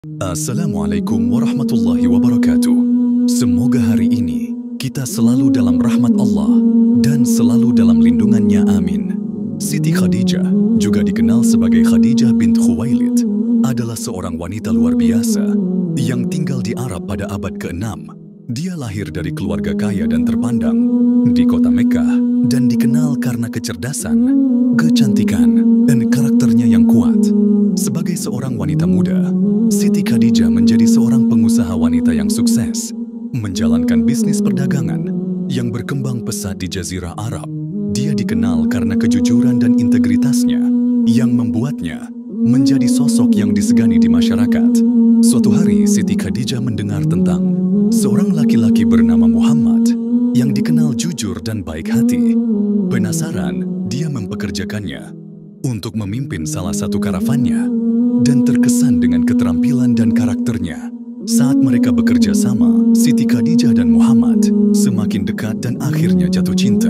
Assalamualaikum warahmatullahi wabarakatuh. Semoga hari ini kita selalu dalam rahmat Allah dan selalu dalam lindungannya, amin. Siti Khadijah, juga dikenal sebagai Khadijah bint Khuwailid, adalah seorang wanita luar biasa yang tinggal di Arab pada abad ke-6. Dia lahir dari keluarga kaya dan terpandang di kota Mekkah dan dikenal karena kecerdasan, kecantikan, dan karakternya yang kuat. Sebagai seorang wanita muda, Siti Khadijah menjadi seorang pengusaha wanita yang sukses, menjalankan bisnis perdagangan yang berkembang pesat di Jazirah Arab. Dia dikenal karena kejujuran dan integritasnya yang membuatnya menjadi sosok yang disegani di masyarakat. Suatu hari Siti Khadijah mendengar tentang seorang laki-laki bernama Muhammad yang dikenal jujur dan baik hati. Penasaran, dia mempekerjakannya untuk memimpin salah satu karavannya dan terkesan dengan keterampilan dan karakternya. Saat mereka bekerja sama, Siti Khadijah dan Muhammad semakin dekat dan akhirnya jatuh cinta.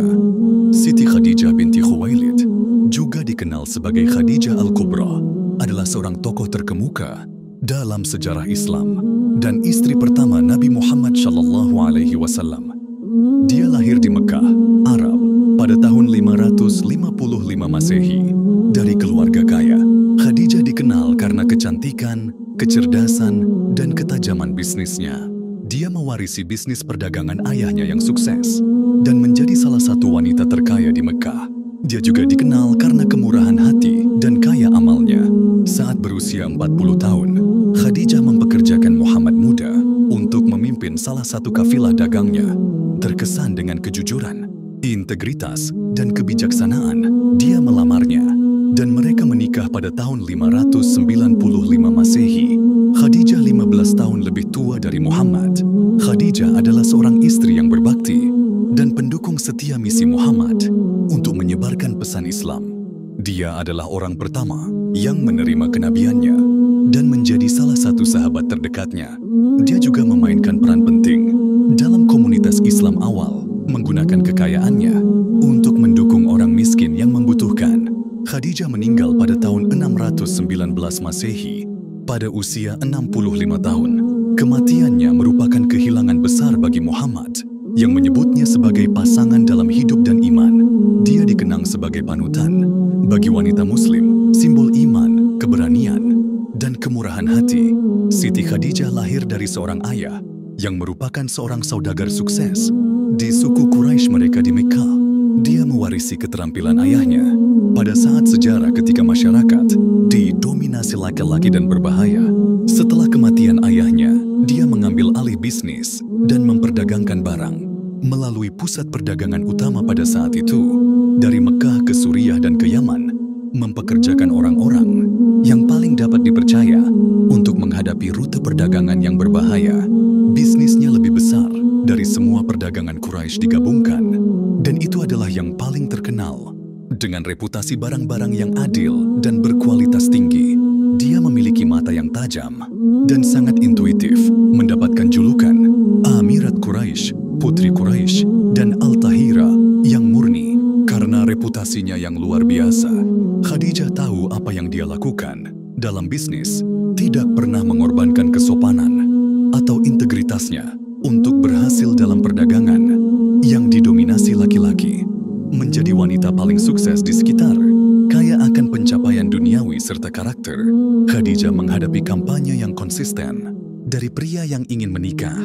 Siti Khadijah binti Khuwailid, juga dikenal sebagai Khadijah Al-Kubra, adalah seorang tokoh terkemuka dalam sejarah Islam dan istri pertama Nabi Muhammad SAW. Dia lahir di Mekah, Arab, pada tahun 555 Masehi. Dari keluarga kaya, Khadijah dikenal karena kecantikan, kecerdasan, dan ketajaman bisnisnya. Dia mewarisi bisnis perdagangan ayahnya yang sukses dan menjadi salah satu wanita terkaya di Mekah. Dia juga dikenal karena kemurahan hati dan kaya amalnya. Saat berusia 40 tahun, Khadijah mempekerjakan Muhammad muda untuk memimpin salah satu kafilah dagangnya. Terkesan dengan kejujuran, integritas, dan kebijaksanaan, dia melamarnya dan mereka menikah pada tahun 595 Masehi. Khadijah 15 tahun lebih tua dari Muhammad. Khadijah adalah seorang istri yang berbakti dan pendukung setia misi Muhammad untuk menyebarkan pesan Islam. Dia adalah orang pertama yang menerima kenabiannya dan menjadi salah satu sahabat terdekatnya. Dia juga memainkan peran penting dalam komunitas Islam awal, menggunakan kekayaannya untuk mendukung orang miskin yang membutuhkan. Khadijah meninggal pada tahun 619 Masehi pada usia 65 tahun. Kematiannya merupakan kehilangan besar bagi Muhammad yang menyebutnya sebagai pasangan dalam hidup dan iman. Dia dikenang sebagai panutan bagi wanita muslim, simbol iman, keberanian, dan kemurahan hati. Siti Khadijah lahir dari seorang ayah yang merupakan seorang saudagar sukses di suku Quraisy mereka di Mekkah. Dia mewarisi keterampilan ayahnya pada saat sejarah ketika masyarakat didominasi laki-laki dan berbahaya. Setelah kematian ayahnya, dia mengambil alih bisnis dan memperdagangkan barang melalui pusat perdagangan utama pada saat itu, dari Mekah ke Suriah dan ke Yaman, mempekerjakan orang-orang yang paling dapat dipercaya untuk menghadapi rute perdagangan yang berbahaya. Bisnisnya lebih besar dari semua perdagangan Quraisy digabungkan, dan itu adalah yang paling terkenal. Dengan reputasi barang-barang yang adil dan berkualitas tinggi, dia memiliki mata yang tajam dan sangat intuitif, mendapatkan julukan Amirat Quraisy, Putri Quraisy, dan Al-Tahira yang murni. Karena reputasinya yang luar biasa, Khadijah tahu apa yang dia lakukan dalam bisnis, tidak pernah mengorbankan kesopanan atau integritasnya untuk berhasil dalam perdagangan yang didominasi laki-laki. Menjadi wanita paling sukses di sekitar, kaya akan pencapaian duniawi serta karakter, Khadijah menghadapi kampanye yang konsisten dari pria yang ingin menikah.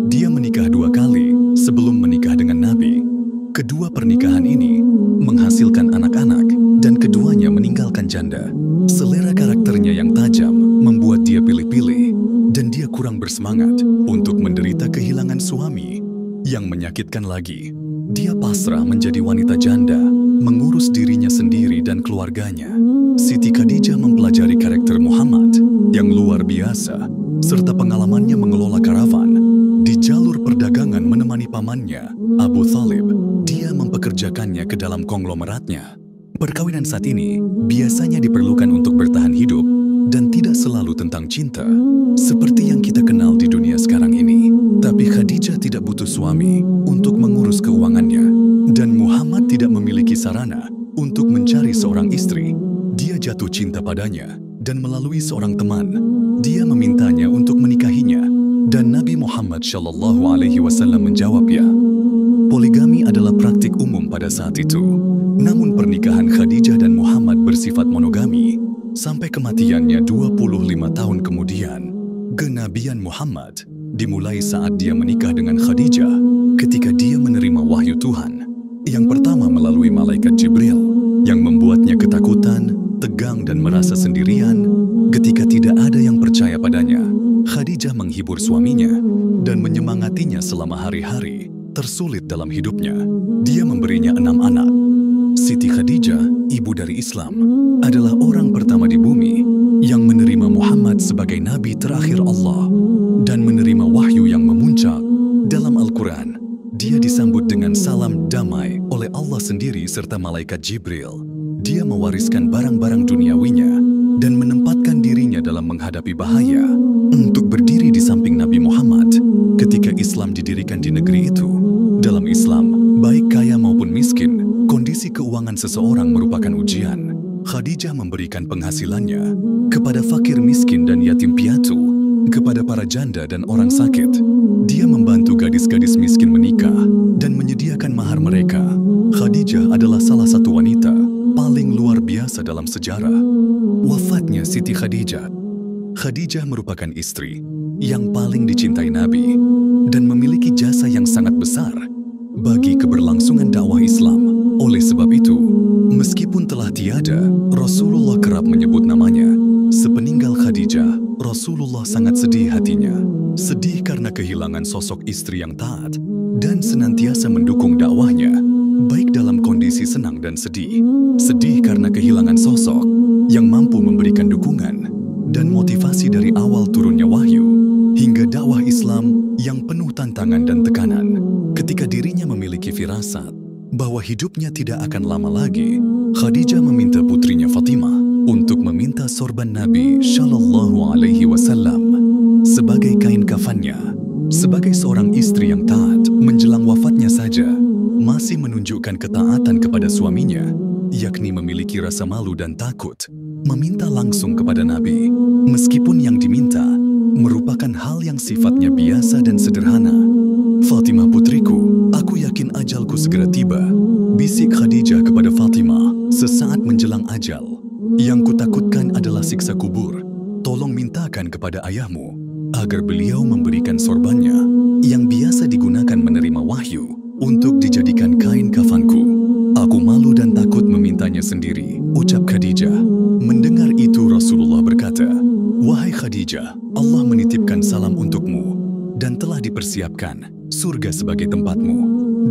Dia menikah 2 kali sebelum menikah dengan Nabi. Kedua pernikahan ini menghasilkan anak-anak dan keduanya meninggalkan janda. Selera karakternya yang tajam membuat dia pilih-pilih dan dia kurang bersemangat untuk menderita kehilangan suami yang menyakitkan lagi. Dia pasrah menjadi wanita janda, mengurus dirinya sendiri dan keluarganya. Siti Khadijah mempelajari karakter Muhammad yang luar biasa, serta pengalamannya mengelola karavan di jalur perdagangan menemani pamannya, Abu Thalib. Dia mempekerjakannya ke dalam konglomeratnya. Perkawinan saat ini biasanya diperlukan untuk bertahan hidup dan tidak selalu tentang cinta, seperti yang kita kenal di dunia sekarang ini. Tapi Khadijah tidak butuh suami untuk mengurus keuangannya, dan Muhammad tidak memiliki sarana untuk mencari seorang istri. Dia jatuh cinta padanya dan melalui seorang teman, Dia memintanya untuk menikahinya, dan Nabi Muhammad SAW menjawab ya. Poligami adalah praktik umum pada saat itu. Namun pernikahan Khadijah dan Muhammad bersifat monogami sampai kematiannya 25 tahun kemudian. Kenabian Muhammad dimulai saat dia menikah dengan Khadijah ketika dia menerima wahyu Tuhan. Yang pertama melalui malaikat Jibril yang membuatnya ketakutan, tegang dan merasa sendirian ketika tidak ada yang percaya padanya. Khadijah menghibur suaminya dan menyemangatinya selama hari-hari tersulit dalam hidupnya. Dia memberinya 6 anak. Siti Khadijah, ibu dari Islam, adalah orang pertama di bumi yang menerima Muhammad sebagai nabi terakhir Allah dan menerima wahyu yang memuncak dalam Al-Quran. Dia disambut dengan salam damai oleh Allah sendiri serta malaikat Jibril. Dia mewariskan barang-barang duniawinya dan menempatkan dirinya dalam menghadapi bahaya untuk berdiri di samping Nabi Muhammad ketika Islam didirikan di negeri itu. Dalam Islam, baik kaya maupun miskin, kondisi keuangan seseorang merupakan ujian. Khadijah memberikan penghasilannya kepada fakir miskin dan yatim piatu, kepada para janda dan orang sakit. Dia membantu gadis-gadis miskin menikah dan menyediakan mahar mereka. Khadijah adalah salah satu wanita paling luar biasa dalam sejarah. Wafatnya Siti Khadijah. Khadijah merupakan istri yang paling dicintai Nabi dan memiliki jasa yang sangat besar bagi keberlangsungan dakwah Islam. Oleh sebab itu, meskipun telah tiada, Rasulullah kerap menyebut namanya. Sepeninggal Khadijah, Rasulullah sangat sedih hatinya. Sedih karena kehilangan sosok istri yang taat dan senantiasa mendukung dakwahnya, baik dalam kondisi senang dan sedih. Sedih karena kehilangan sosok yang mampu memberikan dukungan dan motivasi dari awal turunnya wahyu hingga dakwah Islam yang penuh tantangan dan tekanan. Ketika dirinya memiliki firasat bahwa hidupnya tidak akan lama lagi, Khadijah meminta putrinya Fatimah untuk meminta sorban Nabi Shallallahu Alaihi Wasallam sebagai kain kafannya. Sebagai seorang istri yang taat, menjelang wafatnya saja masih menunjukkan ketaatan kepada suaminya, yakni memiliki rasa malu dan takut meminta langsung kepada Nabi, meskipun yang diminta merupakan hal yang sifatnya biasa dan sederhana. Fatimah putriku, aku yakin ajalku segera tiba, bisik Khadijah kepada Fatimah sesaat menjelang ajal. Yang kutakutkan adalah siksa kubur. Tolong mintakan kepada ayahmu agar beliau memberikan sorbannya yang biasa digunakan menerima wahyu untuk dijadikan kain kafanku. Aku malu dan takut memintanya sendiri, ucap Khadijah. Mendengar itu Rasulullah berkata, "Wahai Khadijah, Allah menitipkan salam untukmu dan telah dipersiapkan surga sebagai tempatmu."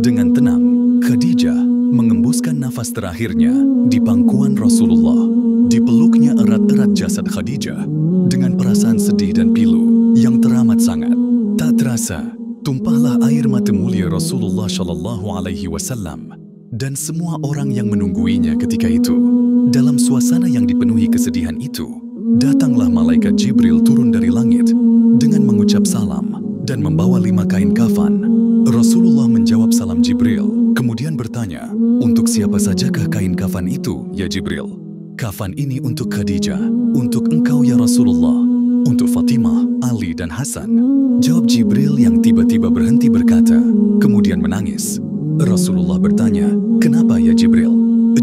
Dengan tenang, Khadijah mengembuskan nafas terakhirnya di pangkuan Rasulullah. Dipeluknya erat-erat jasad Khadijah dengan perasaan sedih dan pilu yang teramat sangat. Tak terasa, tumpahlah air mata mulia Rasulullah Shallallahu Alaihi Wasallam dan semua orang yang menungguinya ketika itu. Dalam suasana yang dipenuhi kesedihan itu, datanglah malaikat Jibril turun dari langit dengan mengucap salam dan membawa 5 kain kafan. Rasulullah menjawab salam Jibril, kemudian bertanya, "Untuk siapa sajakah kain kafan itu, ya Jibril?" "Kafan ini untuk Khadijah, untuk engkau ya Rasulullah, untuk Fatimah, Ali dan Hasan," jawab Jibril yang tiba-tiba berhenti berkata, kemudian menangis. Rasulullah bertanya, "Kenapa ya Jibril?"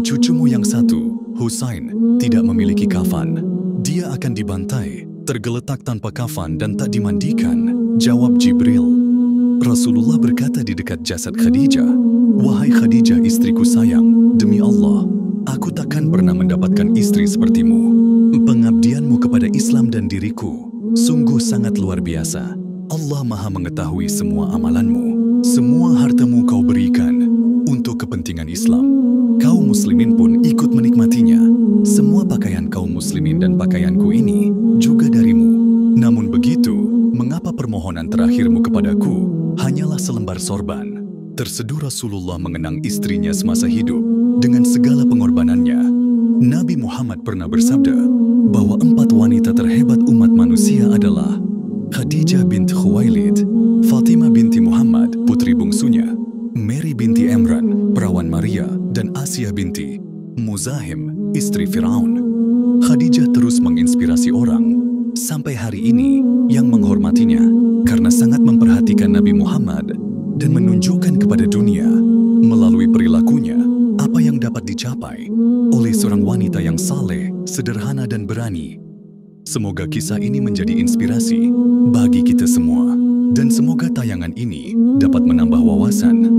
"Cucumu yang satu, Husain, tidak memiliki kafan. Dia akan dibantai, tergeletak tanpa kafan dan tak dimandikan," jawab Jibril. Rasulullah berkata di dekat jasad Khadijah, "Wahai Khadijah istriku sayang, demi Allah, aku takkan pernah mendapatkan istri sepertimu. Pengabdianmu kepada Islam dan diriku sungguh sangat luar biasa. Allah Maha mengetahui semua amalanmu. Semua hartamu kau berikan untuk kepentingan Islam. Kaum muslimin pun ikut menikmatinya. Semua pakaian kaum muslimin dan pakaianku ini juga darimu. Namun begitu, mengapa permohonan terakhirmu kepadaku hanyalah selembar sorban?" Terseduh Rasulullah mengenang istrinya semasa hidup dengan segala pengorbanannya. Nabi Muhammad pernah bersabda bahwa 4 wanita terhebat umat manusia adalah Khadijah binti Khuwailid, Fatimah binti Muhammad, putri bungsunya, Mary binti Imran, perawan Maria, dan Asia binti Muzahim, istri Firaun. Khadijah terus menginspirasi orang sampai hari menghormatinya karena sangat memperhatikan Nabi Muhammad dan menunjukkan kepada dunia melalui perilakunya apa yang dapat dicapai oleh seorang wanita yang saleh, sederhana dan berani. Semoga kisah ini menjadi inspirasi bagi kita semua dan semoga tayangan ini dapat menambah wawasan,